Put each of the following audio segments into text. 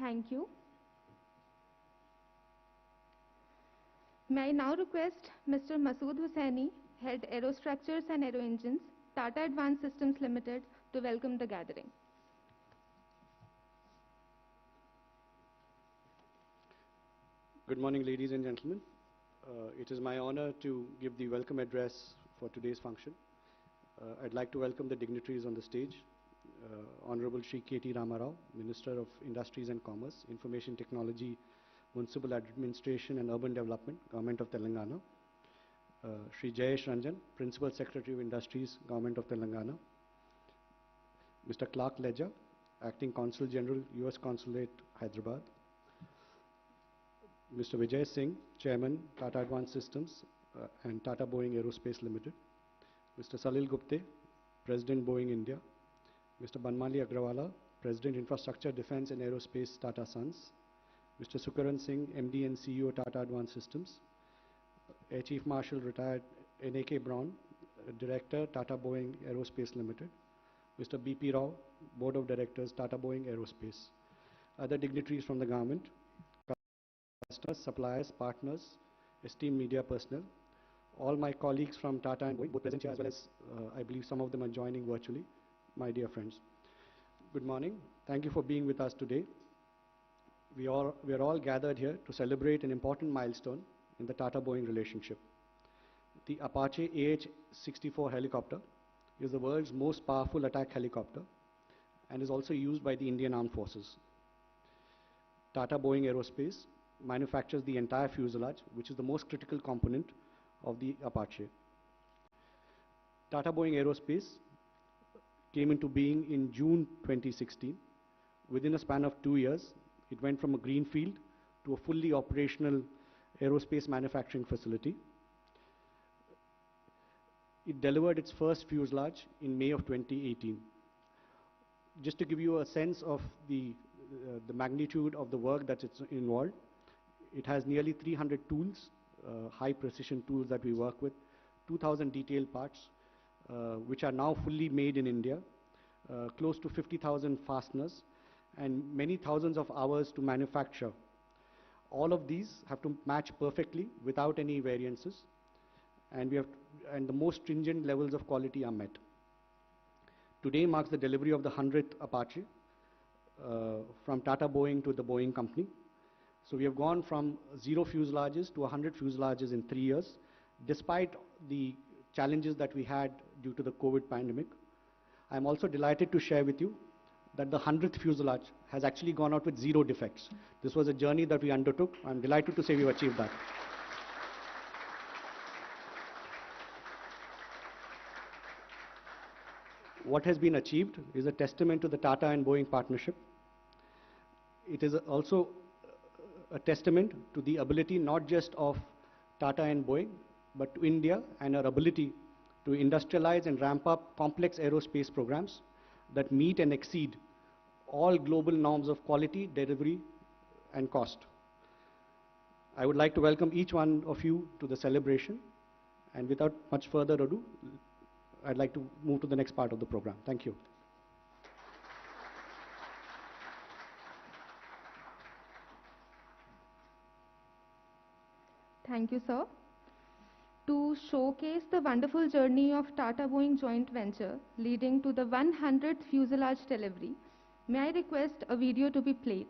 Thank you. May I now request Mr. Masood Hussaini, Head Aerostructures and Aero Engines, Tata Advanced Systems Limited, to welcome the gathering. Good morning, ladies and gentlemen. It is my honor to give the welcome address for today's function. I'd like to welcome the dignitaries on the stage. Honorable Shri K.T. Ramarao, Minister of Industries and Commerce, Information Technology, Municipal Administration and Urban Development, Government of Telangana. Shri Jayesh Ranjan, Principal Secretary of Industries, Government of Telangana. Mr. Clark Ledger, Acting Consul General, U.S. Consulate, Hyderabad. Mr. Vijay Singh, Chairman, Tata Advanced Systems and Tata Boeing Aerospace Limited. Mr. Salil Gupte, President Boeing India. Mr. Banmali Agrawala, President Infrastructure, Defense and Aerospace, Tata Sons. Mr. Sukaran Singh, MD and CEO, Tata Advanced Systems. Air Chief Marshal, retired N.A.K. Brown, Director, Tata Boeing Aerospace Limited. Mr. B.P. Rao, Board of Directors, Tata Boeing Aerospace. Other dignitaries from the government, customers, suppliers, partners, esteemed media personnel, all my colleagues from Tata and Boeing, both present here as well as I believe some of them are joining virtually, my dear friends. Good morning. Thank you for being with us today. We are all gathered here to celebrate an important milestone in the Tata-Boeing relationship. The Apache AH-64 helicopter is the world's most powerful attack helicopter and is also used by the Indian Armed Forces. Tata Boeing Aerospace manufactures the entire fuselage, which is the most critical component of the Apache. Tata Boeing Aerospace came into being in June 2016. Within a span of 2 years, it went from a greenfield to a fully operational aerospace manufacturing facility. It delivered its first fuselage in May of 2018. Just to give you a sense of the magnitude of the work that it's involved, it has nearly 300 tools, high precision tools that we work with, 2,000 detailed parts, which are now fully made in India, close to 50,000 fasteners, and many thousands of hours to manufacture. All of these have to match perfectly without any variances, and the most stringent levels of quality are met. Today marks the delivery of the 100th Apache from Tata Boeing to the Boeing company. So we have gone from 0 fuselages to 100 fuselages in 3 years, despite the challenges that we had due to the COVID pandemic. I'm also delighted to share with you that the 100th fuselage has actually gone out with 0 defects. This was a journey that we undertook. I'm delighted to say we've achieved that. What has been achieved is a testament to the Tata and Boeing partnership. It is also a testament to the ability not just of Tata and Boeing, but to India and our ability to industrialize and ramp up complex aerospace programs that meet and exceed all global norms of quality, delivery, and cost. I would like to welcome each one of you to the celebration, and without much further ado, I'd like to move to the next part of the program. Thank you. Thank you, sir. To showcase the wonderful journey of Tata Boeing joint venture leading to the 100th fuselage delivery, may I request a video to be played?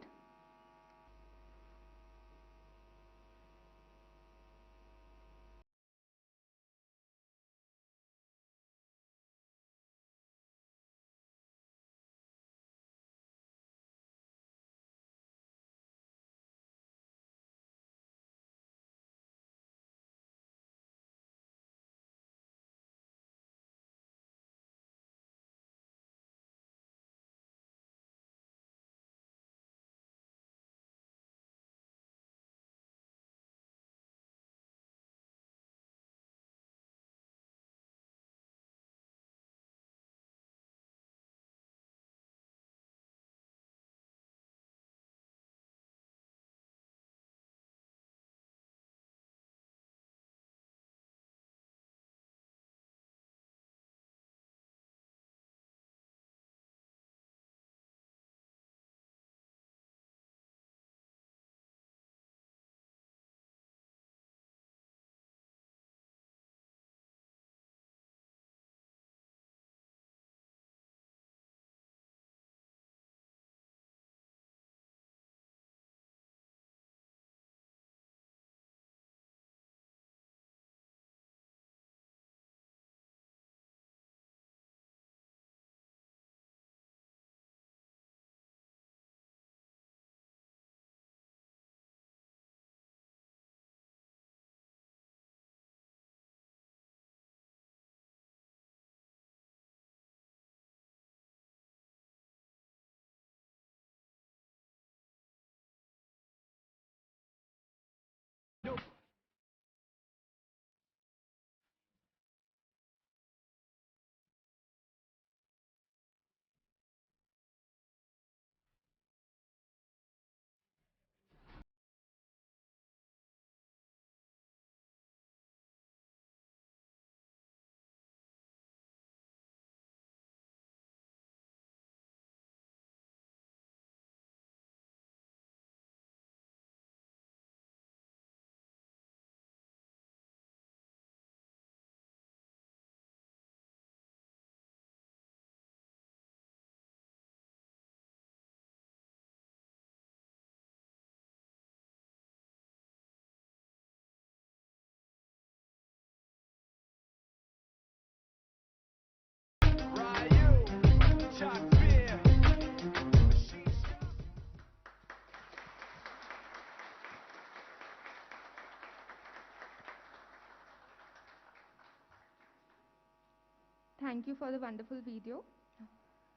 Thank you for the wonderful video.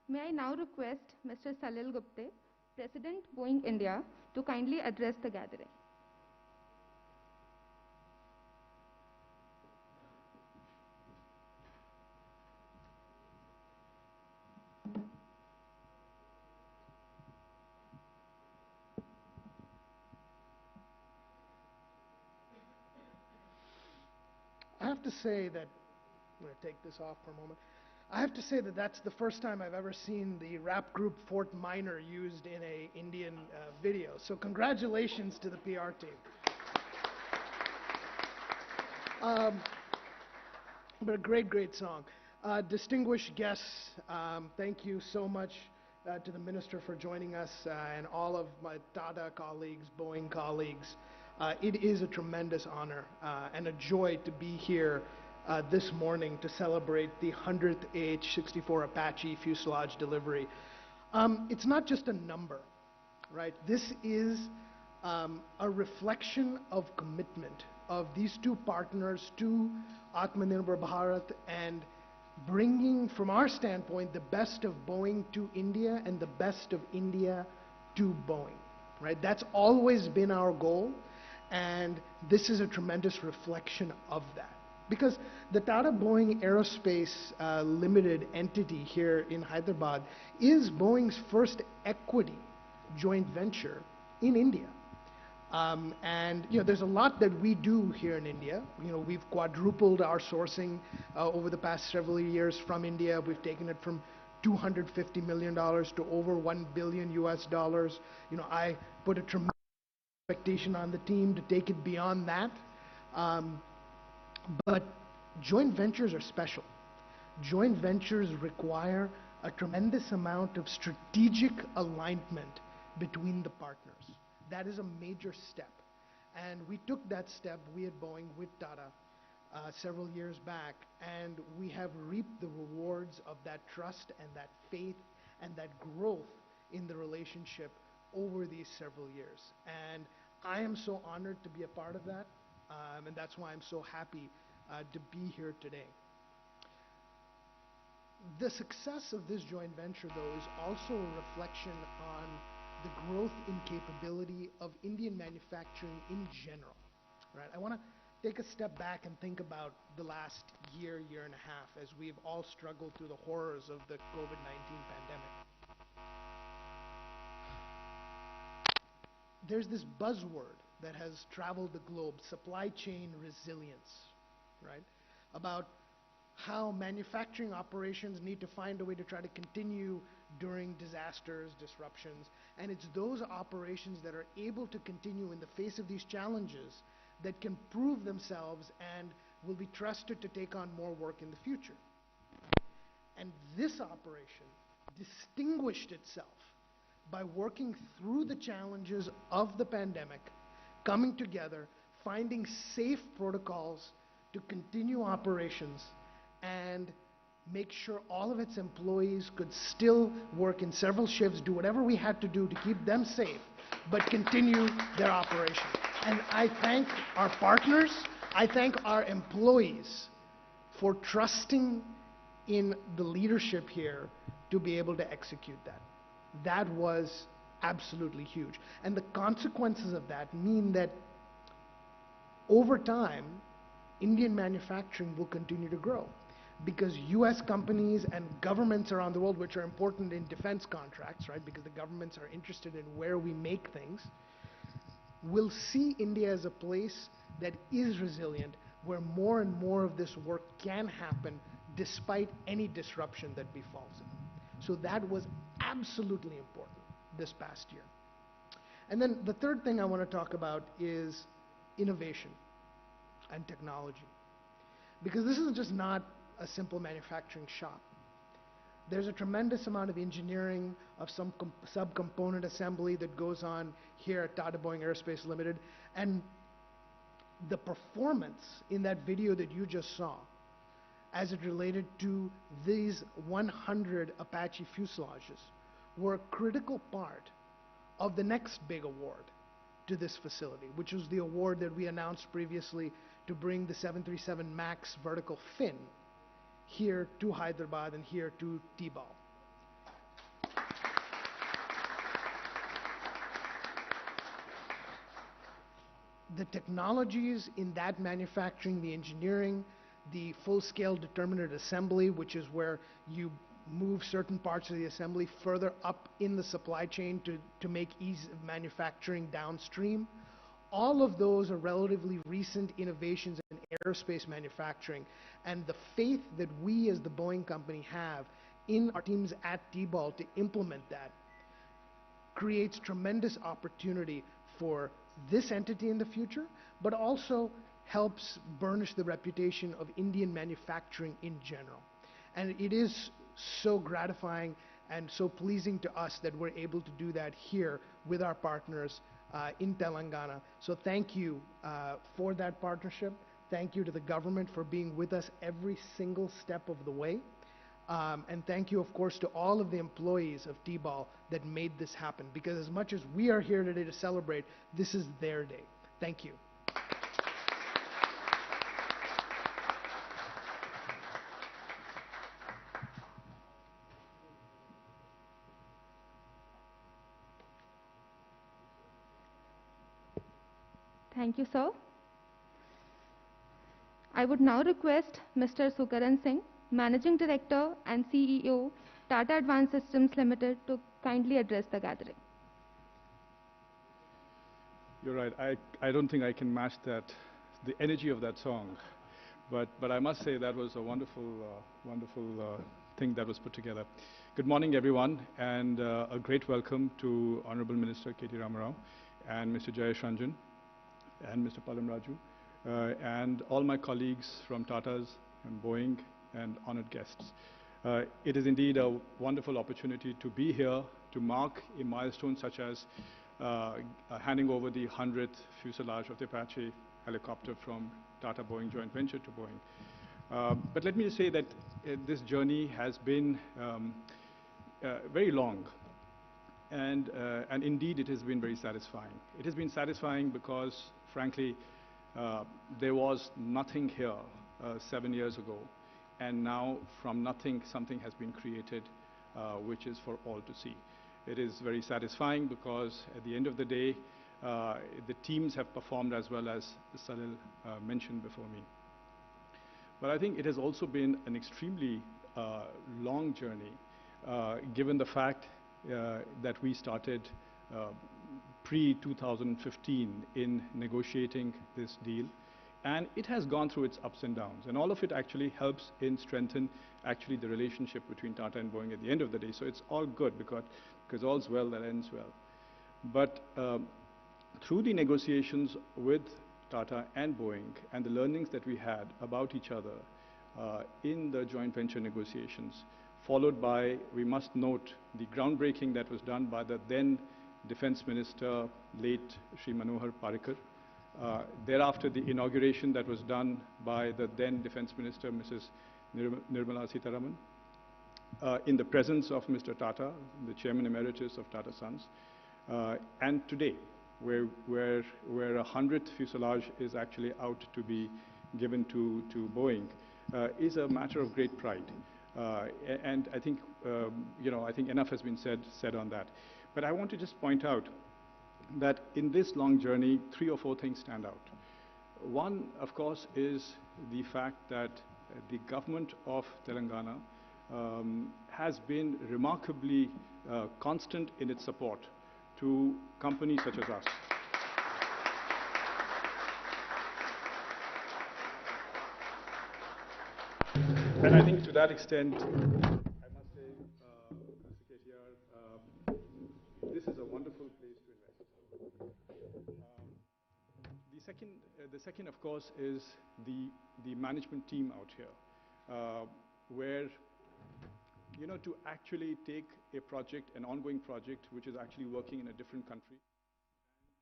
May I now request Mr. Salil Gupte, President Boeing India, to kindly address the gathering. I have to say that, I'm going to take this off for a moment. I have to say that that's the first time I've ever seen the rap group Fort Minor used in a Indian video. So congratulations to the PR team. But a great, great song. Distinguished guests, thank you so much to the Minister for joining us and all of my Tata colleagues, Boeing colleagues. It is a tremendous honor and a joy to be here this morning to celebrate the 100th AH-64 Apache fuselage delivery. It's not just a number, right? This is a reflection of commitment of these two partners to Atmanirbhar Bharat and bringing, from our standpoint, the best of Boeing to India and the best of India to Boeing, right? That's always been our goal, and this is a tremendous reflection of that. Because the Tata Boeing Aerospace Limited entity here in Hyderabad is Boeing's first equity joint venture in India. And there's a lot that we do here in India. We've quadrupled our sourcing over the past several years from India. We've taken it from $250 million to over $1 billion US. I put a tremendous expectation on the team to take it beyond that. But joint ventures are special. Joint ventures require a tremendous amount of strategic alignment between the partners. That is a major step. And we took that step, we at Boeing, with Tata, several years back, and we have reaped the rewards of that trust and that faith and that growth in the relationship over these several years. And I am so honored to be a part of that, and that's why I'm so happy to be here today. The success of this joint venture, though, is also a reflection on the growth in capability of Indian manufacturing in general, right? I want to take a step back and think about the last year, year and a half, as we've all struggled through the horrors of the COVID-19 pandemic. There's this buzzword that has traveled the globe, supply chain resilience, right? About how manufacturing operations need to find a way to try to continue during disasters, disruptions, and it's those operations that are able to continue in the face of these challenges that can prove themselves and will be trusted to take on more work in the future. And this operation distinguished itself by working through the challenges of the pandemic, coming together, finding safe protocols to continue operations and make sure all of its employees could still work in several shifts, do whatever we had to do to keep them safe, but continue their operation. And I thank our partners, I thank our employees for trusting in the leadership here to be able to execute that. That was absolutely huge. And the consequences of that mean that over time, Indian manufacturing will continue to grow, because US companies and governments around the world, which are important in defense contracts, right, because the governments are interested in where we make things, will see India as a place that is resilient, where more and more of this work can happen despite any disruption that befalls it. So that was absolutely important this past year. And then the third thing I want to talk about is innovation and technology. Because this is just not a simple manufacturing shop. There's a tremendous amount of engineering, of some subcomponent assembly that goes on here at Tata Boeing Aerospace Limited. And the performance in that video that you just saw, as it related to these 100 Apache fuselages, were a critical part of the next big award to this facility, which was the award that we announced previously to bring the 737 MAX vertical fin here to Hyderabad and here to T-ball. The technologies in that manufacturing, the engineering, the full-scale determinate assembly, which is where you move certain parts of the assembly further up in the supply chain to make ease of manufacturing downstream. All of those are relatively recent innovations in aerospace manufacturing, and the faith that we as the Boeing company have in our teams at T-ball to implement that creates tremendous opportunity for this entity in the future, but also helps burnish the reputation of Indian manufacturing in general. And it is so gratifying and so pleasing to us that we're able to do that here with our partners in Telangana. So thank you for that partnership. Thank you to the government for being with us every single step of the way. And thank you, of course, to all of the employees of T-ball that made this happen. Because as much as we are here today to celebrate, this is their day. Thank you. Thank you, sir. I would now request Mr. Sukaran Singh, Managing Director and CEO, Tata Advanced Systems Limited, to kindly address the gathering. You're right. I don't think I can match that, the energy of that song. But I must say that was a wonderful thing that was put together. Good morning, everyone, and a great welcome to Honorable Minister KT Ramarao and Mr. Jayesh Ranjan and Mr. Palam Raju, and all my colleagues from Tata's and Boeing and honored guests. It is indeed a wonderful opportunity to be here to mark a milestone such as handing over the 100th fuselage of the Apache helicopter from Tata Boeing joint venture to Boeing. But let me just say that this journey has been very long. And indeed, it has been very satisfying. It has been satisfying because, frankly, there was nothing here 7 years ago. And now, from nothing, something has been created, which is for all to see. It is very satisfying because, at the end of the day, the teams have performed as well as Salil mentioned before me. But I think it has also been an extremely long journey, given the fact that we started pre-2015 in negotiating this deal. And it has gone through its ups and downs. And all of it actually helps in strengthen actually the relationship between Tata and Boeing at the end of the day. So it's all good because all's well that ends well. But through the negotiations with Tata and Boeing and the learnings that we had about each other in the joint venture negotiations, followed by, we must note, the groundbreaking that was done by the then Defense Minister, late Shri Manohar Parrikar. Thereafter, the inauguration that was done by the then Defense Minister, Mrs. Nirmala Sitharaman, in the presence of Mr. Tata, the Chairman Emeritus of Tata Sons. And today, where 100th fuselage is actually out to be given to Boeing, is a matter of great pride. And I think, I think enough has been said on that. But I want to just point out that in this long journey, 3 or 4 things stand out. One, of course, is the fact that the government of Telangana has been remarkably constant in its support to companies such as us. And I think to that extent, I must say, Mr. KTR, this is a wonderful place to invest. The second, of course, is the management team out here, where, to actually take a project, an ongoing project, which is actually working in a different country,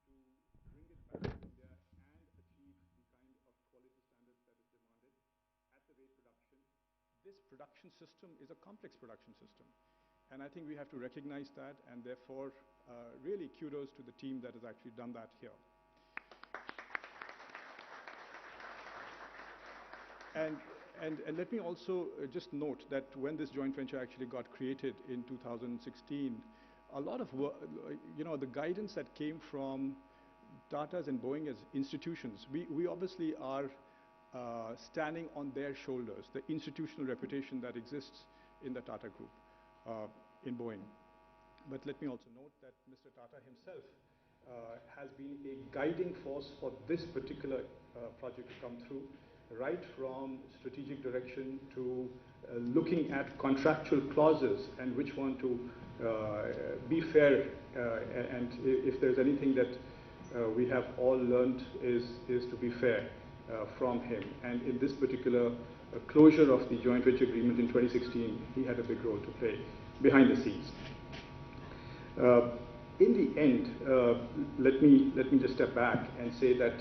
and to bring it back to India and achieve the kind of quality standards that is demanded at the rate production. This production system is a complex production system. And I think we have to recognize that, and therefore, really kudos to the team that has actually done that here. And let me also just note that when this joint venture actually got created in 2016, a lot of work, the guidance that came from Tata's and Boeing as institutions, we obviously are standing on their shoulders, the institutional reputation that exists in the Tata Group, in Boeing. But let me also note that Mr. Tata himself has been a guiding force for this particular project to come through, right from strategic direction to looking at contractual clauses and which one to be fair. And if there's anything that we have all learned is to be fair from him. And in this particular closure of the joint venture agreement in 2016, he had a big role to play behind the scenes. In the end, let me just step back and say that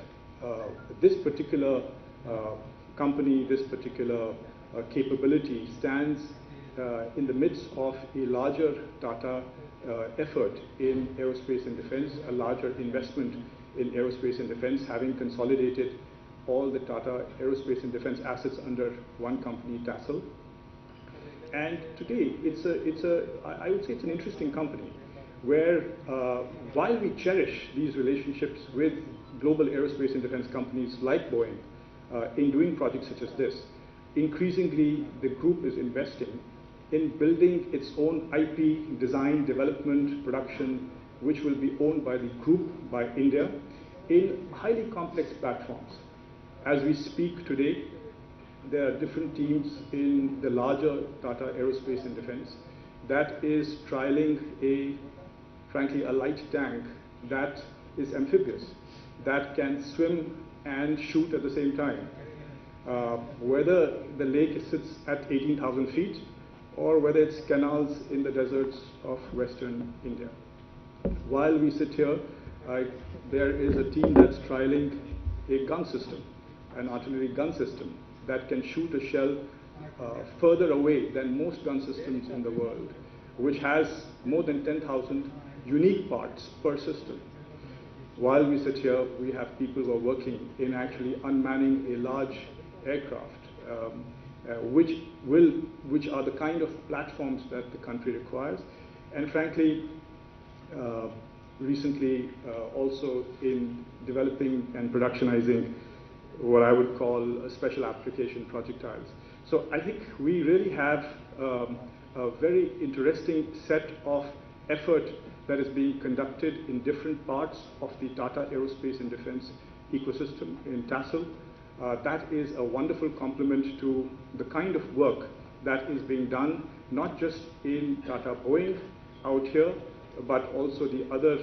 this particular company, this particular capability stands in the midst of a larger Tata effort in aerospace and defense, a larger investment in aerospace and defense, having consolidated all the Tata aerospace and defense assets under one company, TASL. And today, I would say it's an interesting company, where while we cherish these relationships with global aerospace and defense companies like Boeing in doing projects such as this, increasingly the group is investing in building its own IP, design, development, production, which will be owned by the group, by India, in highly complex platforms. As we speak today, there are different teams in the larger Tata Aerospace and Defense that is trialing frankly, a light tank that is amphibious, that can swim and shoot at the same time. Whether the lake sits at 18,000 feet or whether it's canals in the deserts of Western India. While we sit here, there is a team that's trialing a gun system, an artillery gun system that can shoot a shell further away than most gun systems in the world, which has more than 10,000 unique parts per system. While we sit here, we have people who are working in actually unmanning a large aircraft, which are the kind of platforms that the country requires. And frankly, recently also in developing and productionizing what I would call special application projectiles. So I think we really have a very interesting set of effort that is being conducted in different parts of the Tata Aerospace and Defense ecosystem in TASL. That is a wonderful complement to the kind of work that is being done, not just in Tata Boeing out here, but also the other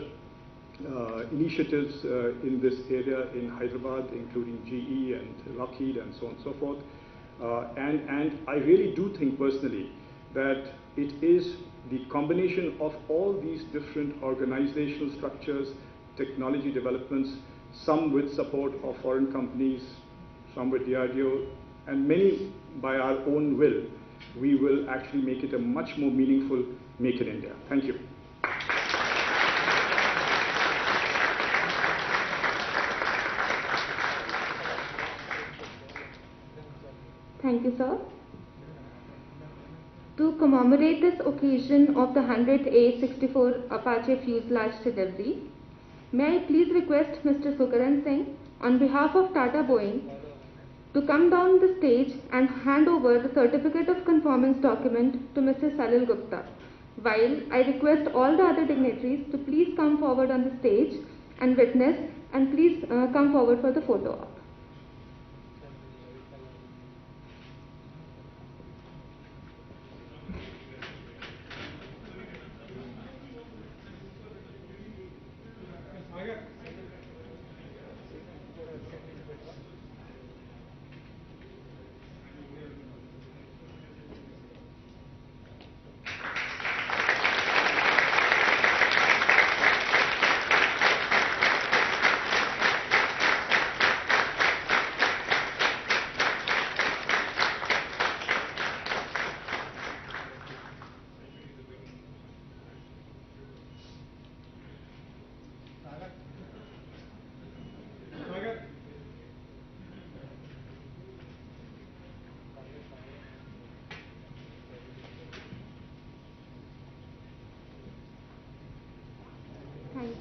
initiatives in this area in Hyderabad, including GE and Lockheed and so on and so forth. And I really do think personally that it is the combination of all these different organizational structures, technology developments, some with support of foreign companies, some with DRDO, and many by our own will, we will actually make it a much more meaningful Make in India. Thank you. Thank you, sir. To commemorate this occasion of the 100th A64 Apache Fuselage delivery, may I please request Mr. Sukaran Singh, on behalf of Tata Boeing, to come down the stage and hand over the Certificate of Conformance document to Mr. Salil Gupta, while I request all the other dignitaries to please come forward on the stage and witness, and please come forward for the photo op.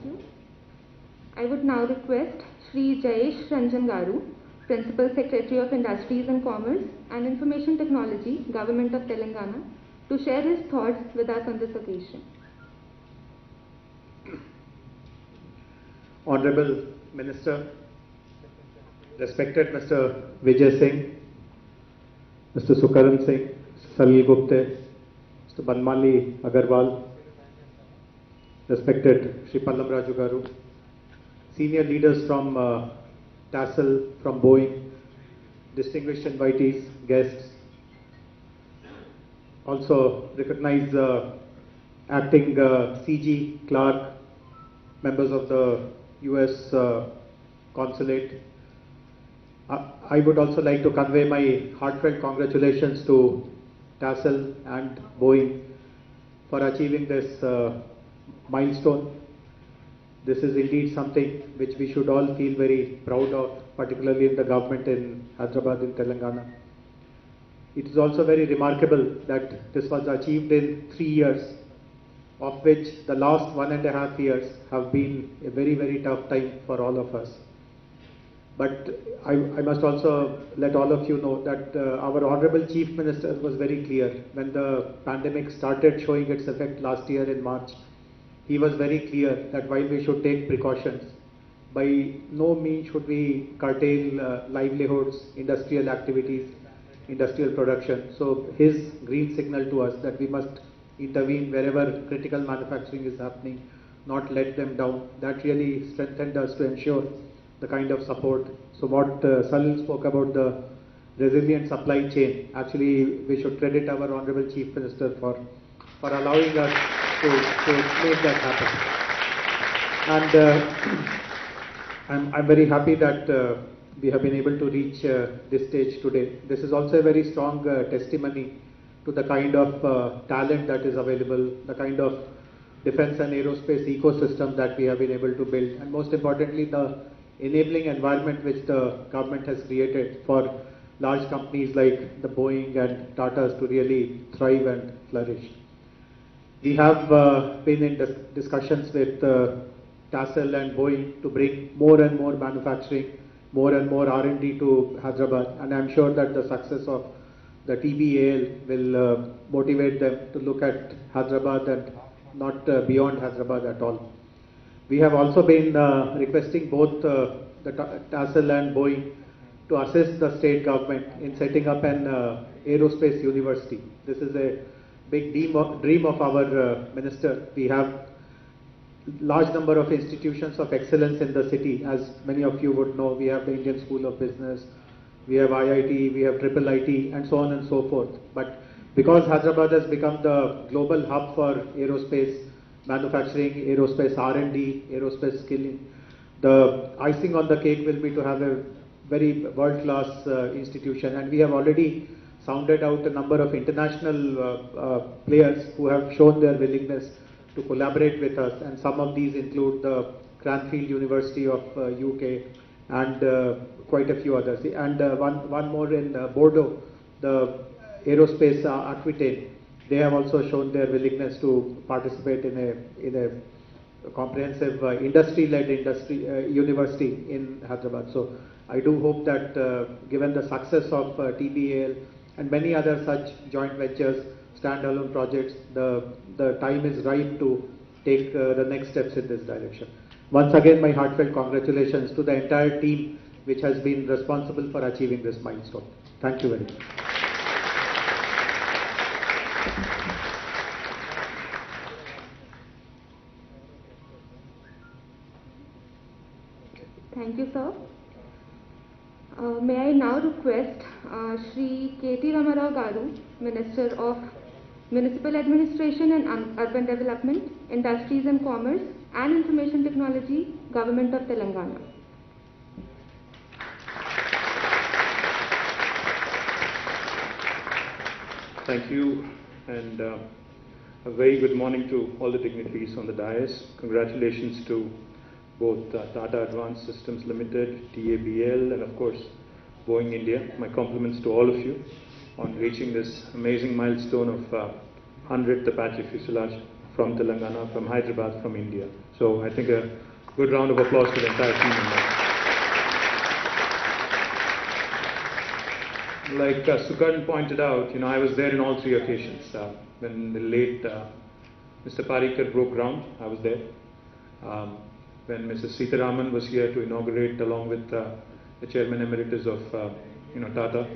you. I would now request Shri Jayesh Ranjan Garu, Principal Secretary of Industries and Commerce and Information Technology, Government of Telangana, to share his thoughts with us on this occasion. Honorable Minister, respected Mr. Vijay Singh, Mr. Sukaran Singh, Salil Gupte, Mr. Banmali Agarwal, respected Shri Pallam Raju Garu, senior leaders from TASL, from Boeing, distinguished invitees, guests, also recognize acting CG Clark, members of the US consulate. I would also like to convey my heartfelt congratulations to TASL and Boeing for achieving this milestone. This is indeed something which we should all feel very proud of, particularly in the government in Hyderabad, in Telangana. It is also very remarkable that this was achieved in 3 years, of which the last 1.5 years have been a very, very tough time for all of us. But I must also let all of you know that our Honorable Chief Minister was very clear when the pandemic started showing its effect last year in March. He was very clear that while we should take precautions, by no means should we curtail livelihoods, industrial activities, industrial production. So his green signal to us that we must intervene wherever critical manufacturing is happening, not let them down. That really strengthened us to ensure the kind of support. So what Salil spoke about, the resilient supply chain, actually we should credit our Honorable Chief Minister for allowing us to make that happen. And I'm very happy that we have been able to reach this stage today. This is also a very strong testimony to the kind of talent that is available, the kind of defense and aerospace ecosystem that we have been able to build, and most importantly, the enabling environment which the government has created for large companies like the Boeing and Tatas to really thrive and flourish. We have been in discussions with TASL and Boeing to bring more and more manufacturing, more and more R&D to Hyderabad, and I'm sure that the success of the TBAL will motivate them to look at Hyderabad and not beyond Hyderabad at all. We have also been requesting both the TASL and Boeing to assist the state government in setting up an aerospace university. This is a big dream of our minister. We have large number of institutions of excellence in the city. As many of you would know, we have the Indian School of Business, we have IIT, we have IIIT, and so on and so forth. But because Hyderabad has become the global hub for aerospace manufacturing, aerospace R&D, aerospace skilling, the icing on the cake will be to have a very world-class institution. And we have already sounded out a number of international players who have shown their willingness to collaborate with us, and some of these include the Cranfield University of UK and quite a few others. And one more in Bordeaux, the aerospace Aquitaine. They have also shown their willingness to participate in a comprehensive industry-led university in Hyderabad. So I do hope that given the success of TBAL and many other such joint ventures, standalone projects, the time is right to take the next steps in this direction. Once again, my heartfelt congratulations to the entire team which has been responsible for achieving this milestone. Thank you very much. Thank you, sir. May I now request Shri KT Ramarao Garu, Minister of Municipal Administration and Urban Development, Industries and Commerce and Information Technology, Government of Telangana. Thank you, and a very good morning to all the dignitaries on the dais. Congratulations to both Tata Advanced Systems Limited, TABL, and of course Boeing India. My compliments to all of you on reaching this amazing milestone of 100th Apache Fuselage from Telangana, from Hyderabad, from India. So I think a good round of applause to the entire team on that. Like Sukarn pointed out, I was there in all three occasions. When the late Mr. Parikar broke ground, I was there. When Mrs. Sitaraman was here to inaugurate along with the Chairman Emeritus of Tata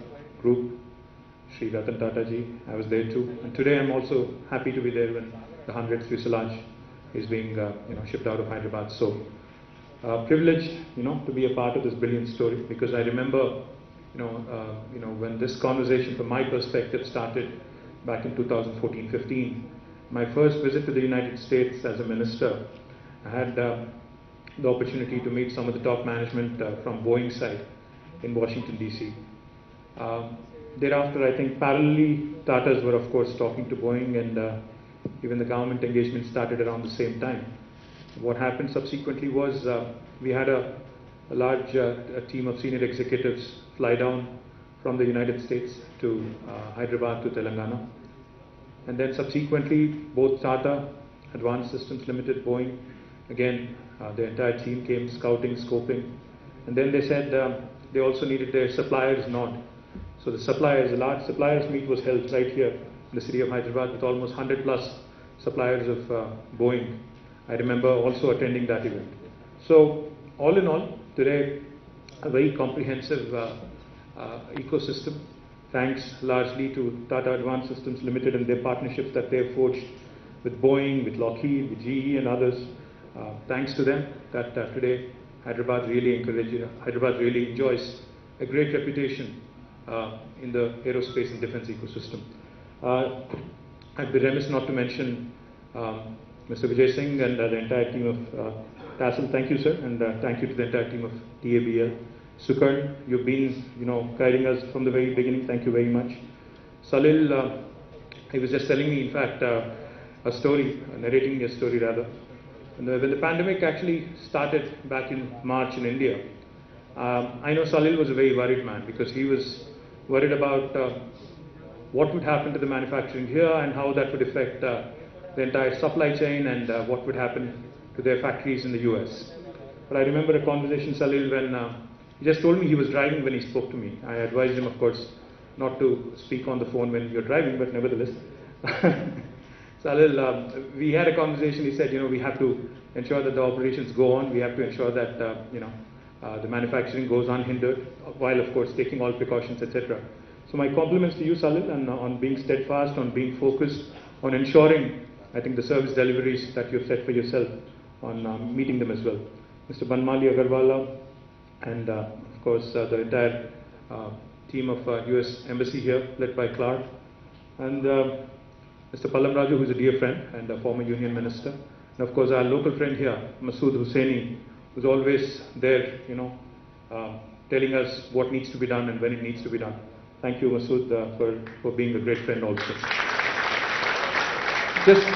Group, Sri Ratan Tata ji, I was there too. And today I'm also happy to be there when the 100th Fuselage is being shipped out of Hyderabad. So privileged to be a part of this brilliant story, because I remember when this conversation from my perspective started back in 2014-15, my first visit to the United States as a minister, I had the opportunity to meet some of the top management from Boeing side in Washington DC. Thereafter, I think parallelly, Tatas were of course talking to Boeing, and even the government engagement started around the same time. What happened subsequently was we had a large team of senior executives fly down from the United States to Hyderabad to Telangana. And then subsequently, both Tata, Advanced Systems Limited, Boeing, again, the entire team came scouting, scoping. And then they said they also needed their suppliers nod. So the suppliers, a large suppliers meet was held right here in the city of Hyderabad with almost 100 plus suppliers of Boeing. I remember also attending that event. So all in all, today, a very comprehensive ecosystem, thanks largely to Tata Advanced Systems Limited and their partnerships that they have forged with Boeing, with Lockheed, with GE and others. Thanks to them that today Hyderabad really enjoys a great reputation in the aerospace and defense ecosystem. I'd be remiss not to mention Mr. Vijay Singh and the entire team of TASL. Thank you, sir, and thank you to the entire team of TABL. Sukarn, you've been, guiding us from the very beginning. Thank you very much. Salil, he was just telling me, in fact, a story, narrating a story rather. And when the pandemic actually started back in March in India, I know Salil was a very worried man, because he was worried about what would happen to the manufacturing here and how that would affect the entire supply chain, and what would happen to their factories in the US. But I remember a conversation, Salil, when he just told me he was driving when he spoke to me. I advised him, of course, not to speak on the phone when you're driving, but nevertheless. Salil, we had a conversation. He said, we have to ensure that the operations go on. We have to ensure that, the manufacturing goes unhindered, while, of course, taking all precautions, etc. So my compliments to you, Salil, and on being steadfast, on being focused, on ensuring, I think, the service deliveries that you've set for yourself, on meeting them as well. Mr. Banmali Agarwala, and of course, the entire team of US Embassy here, led by Clark, and Mr. Pallam Raju, who is a dear friend and a former Union Minister, and of course our local friend here, Masood Hussaini, who's always there, telling us what needs to be done and when it needs to be done. Thank you, Masood, for being a great friend also. Just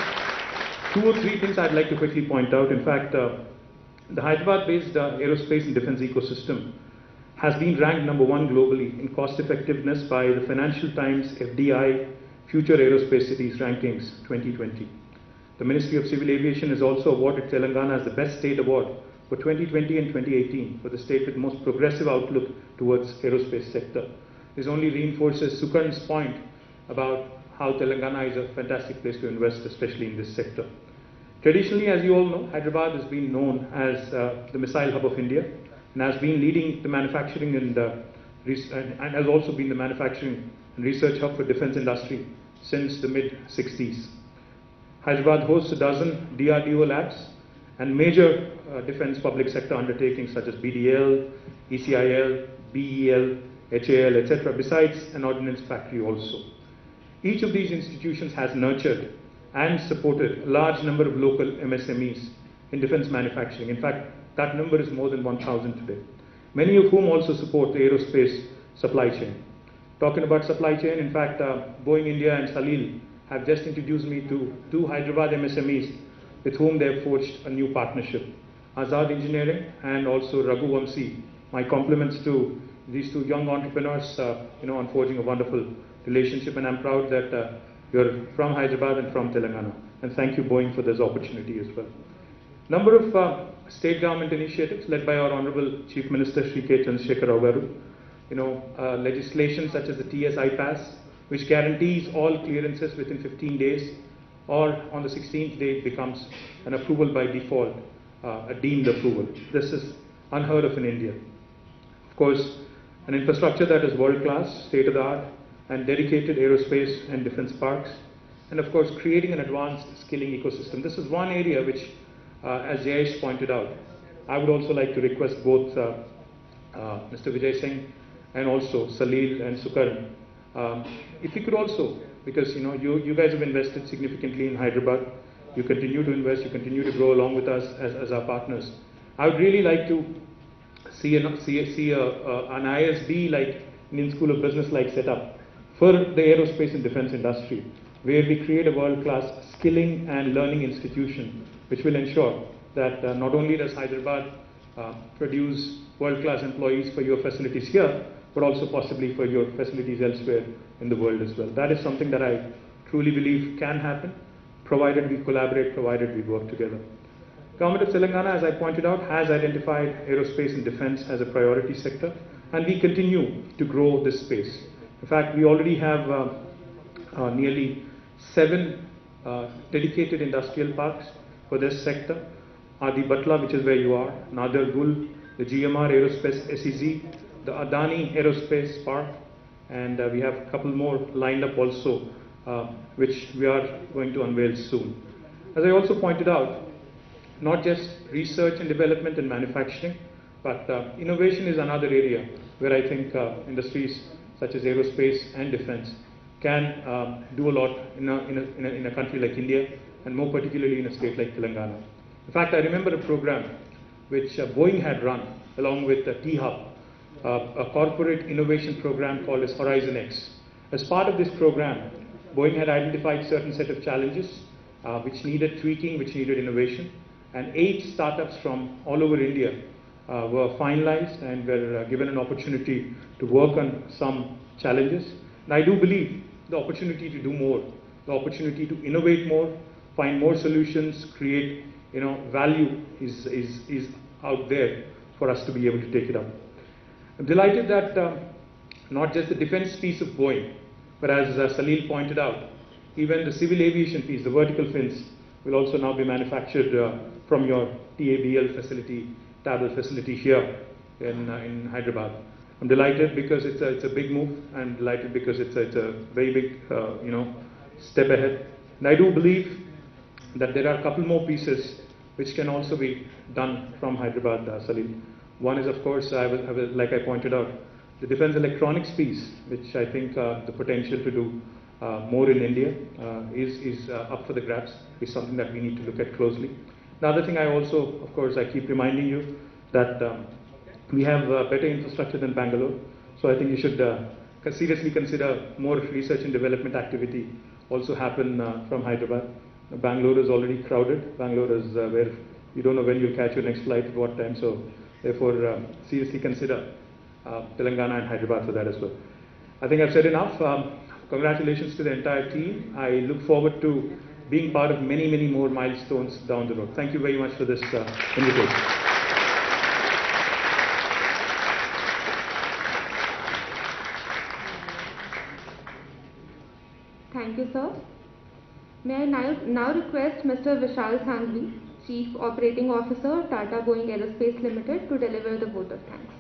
2 or 3 things I'd like to quickly point out. In fact, the Hyderabad-based aerospace and defense ecosystem has been ranked #1 globally in cost effectiveness by the Financial Times FDI Future Aerospace Cities Rankings 2020. The Ministry of Civil Aviation has also awarded Telangana as the Best State Award for 2020 and 2018 for the state with most progressive outlook towards aerospace sector. This only reinforces Sukarn's point about how Telangana is a fantastic place to invest, especially in this sector. Traditionally, as you all know, Hyderabad has been known as the missile hub of India, and has been leading the manufacturing and has also been the manufacturing and research hub for defense industry since the mid-60s. Hyderabad hosts a dozen DRDO labs and major defense public sector undertakings such as BDL, ECIL, BEL, HAL, etc., besides an ordnance factory also. Each of these institutions has nurtured and supported a large number of local MSMEs in defense manufacturing. In fact, that number is more than 1,000 today, many of whom also support the aerospace supply chain. Talking about supply chain, in fact, Boeing India and Salil have just introduced me to 2 Hyderabad MSMEs with whom they have forged a new partnership. Azad Engineering and also Raghu Vamsi. My compliments to these 2 young entrepreneurs, on forging a wonderful relationship, and I'm proud that you're from Hyderabad and from Telangana. And thank you, Boeing, for this opportunity as well. Number of state government initiatives led by our Honorable Chief Minister Shri K. Chandrasekhar Rao Garu. Legislation such as the TSI Pass, which guarantees all clearances within 15 days, or on the 16th day it becomes an approval by default, a deemed approval. This is unheard of in India. Of course, an infrastructure that is world-class, state-of-the-art, and dedicated aerospace and defense parks, and of course creating an advanced skilling ecosystem. This is one area which, as Jayesh pointed out, I would also like to request both Mr. Vijay Singh and also Salil and Sukaran, if you could also, because you guys have invested significantly in Hyderabad, you continue to invest, you continue to grow along with us as our partners. I would really like to see an ISB like Indian School of Business like setup for the aerospace and defense industry, where we create a world-class skilling and learning institution, which will ensure that not only does Hyderabad produce world-class employees for your facilities here, but also possibly for your facilities elsewhere in the world as well. That is something that I truly believe can happen, provided we collaborate, provided we work together. Government of Telangana, as I pointed out, has identified aerospace and defense as a priority sector, and we continue to grow this space. In fact, we already have nearly 7 dedicated industrial parks for this sector. Adi Batla, which is where you are, Nadar Gul, the GMR Aerospace SEZ, the Adani Aerospace Park, and we have a couple more lined up also, which we are going to unveil soon. As I also pointed out, not just research and development and manufacturing, but innovation is another area where I think industries such as aerospace and defense can do a lot in a country like India, and more particularly in a state like Telangana. In fact, I remember a program which Boeing had run along with T-Hub, a corporate innovation program called as Horizon X. As part of this program, Boeing had identified certain set of challenges which needed tweaking, which needed innovation, and 8 startups from all over India were finalized and were given an opportunity to work on some challenges. And I do believe the opportunity to do more, the opportunity to innovate more, find more solutions, create value is out there for us to be able to take it up. I'm delighted that not just the defense piece of Boeing, but as Salil pointed out, even the civil aviation piece, the vertical fins, will also now be manufactured from your TABL facility, TABL facility here in Hyderabad. I'm delighted because it's a big move. I'm delighted because it's a very big step ahead. And I do believe that there are a couple more pieces which can also be done from Hyderabad, Salil. One is, of course, like I pointed out, the defense electronics piece, which I think the potential to do more in India is up for the grabs, is something that we need to look at closely. The other thing I also, of course, I keep reminding you that we have better infrastructure than Bangalore, so I think you should seriously consider more research and development activity also happen from Hyderabad. Bangalore is already crowded. Bangalore is where you don't know when you'll catch your next flight at what time, so therefore seriously consider Telangana and Hyderabad for that as well. I think I've said enough. Congratulations to the entire team. I look forward to being part of many, many more milestones down the road. Thank you very much for this invitation. Thank you, sir. May I now request Mr. Vishal Sangvi, Chief Operating Officer, Tata Boeing Aerospace Limited, to deliver the vote of thanks.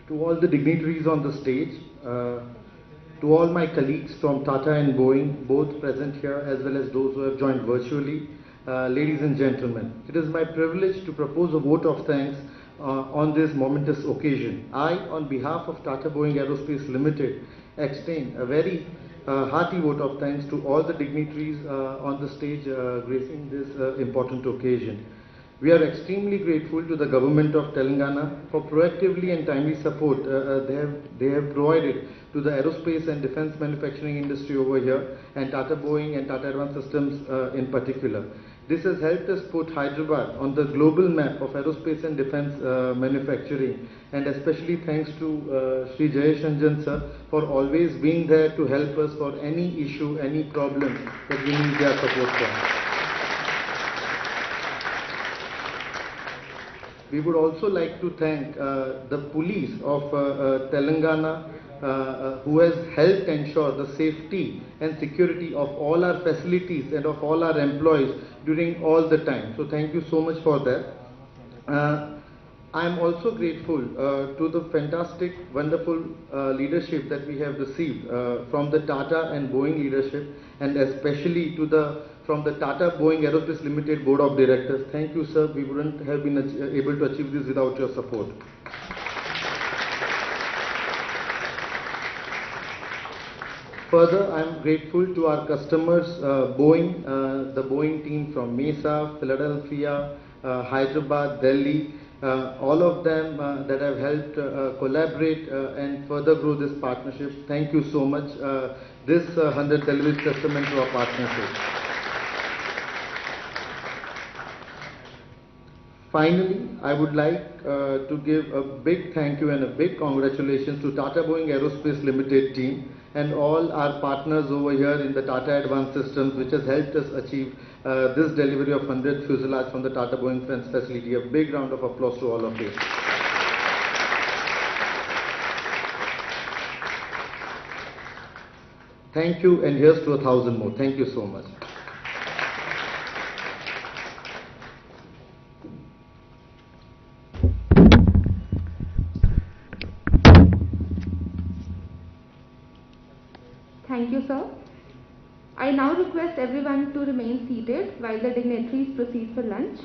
To all the dignitaries on the stage, to all my colleagues from Tata and Boeing, both present here as well as those who have joined virtually, ladies and gentlemen, it is my privilege to propose a vote of thanks on this momentous occasion. I, on behalf of Tata Boeing Aerospace Limited, extend a very hearty vote of thanks to all the dignitaries on the stage gracing this important occasion. We are extremely grateful to the government of Telangana for proactively and timely support they have provided to the aerospace and defense manufacturing industry over here, and Tata Boeing and Tata Advanced Systems in particular. This has helped us put Hyderabad on the global map of aerospace and defense manufacturing, and especially thanks to Sri Jayesh Anjan sir for always being there to help us for any issue, any problem that we need their support for. We would also like to thank the police of Telangana who has helped ensure the safety and security of all our facilities and of all our employees during all the time. So thank you so much for that. I am also grateful to the fantastic, wonderful leadership that we have received from the Tata and Boeing leadership, and especially from the Tata Boeing Aerospace Limited Board of Directors. Thank you, sir. We wouldn't have been able to achieve this without your support. Further, I am grateful to our customers, Boeing, the Boeing team from Mesa, Philadelphia, Hyderabad, Delhi, all of them that have helped collaborate and further grow this partnership. Thank you so much. This 100th delivery is testament to our partnership. Finally, I would like to give a big thank you and a big congratulations to Tata Boeing Aerospace Limited team and all our partners over here in the Tata Advanced Systems, which has helped us achieve this delivery of 100 fuselage from the Tata Boeing Friends facility. A big round of applause to all of you. Thank you, and here's to 1,000 more. Thank you so much. Thank you, sir. I now request everyone to remain seated while the dignitaries proceed for lunch.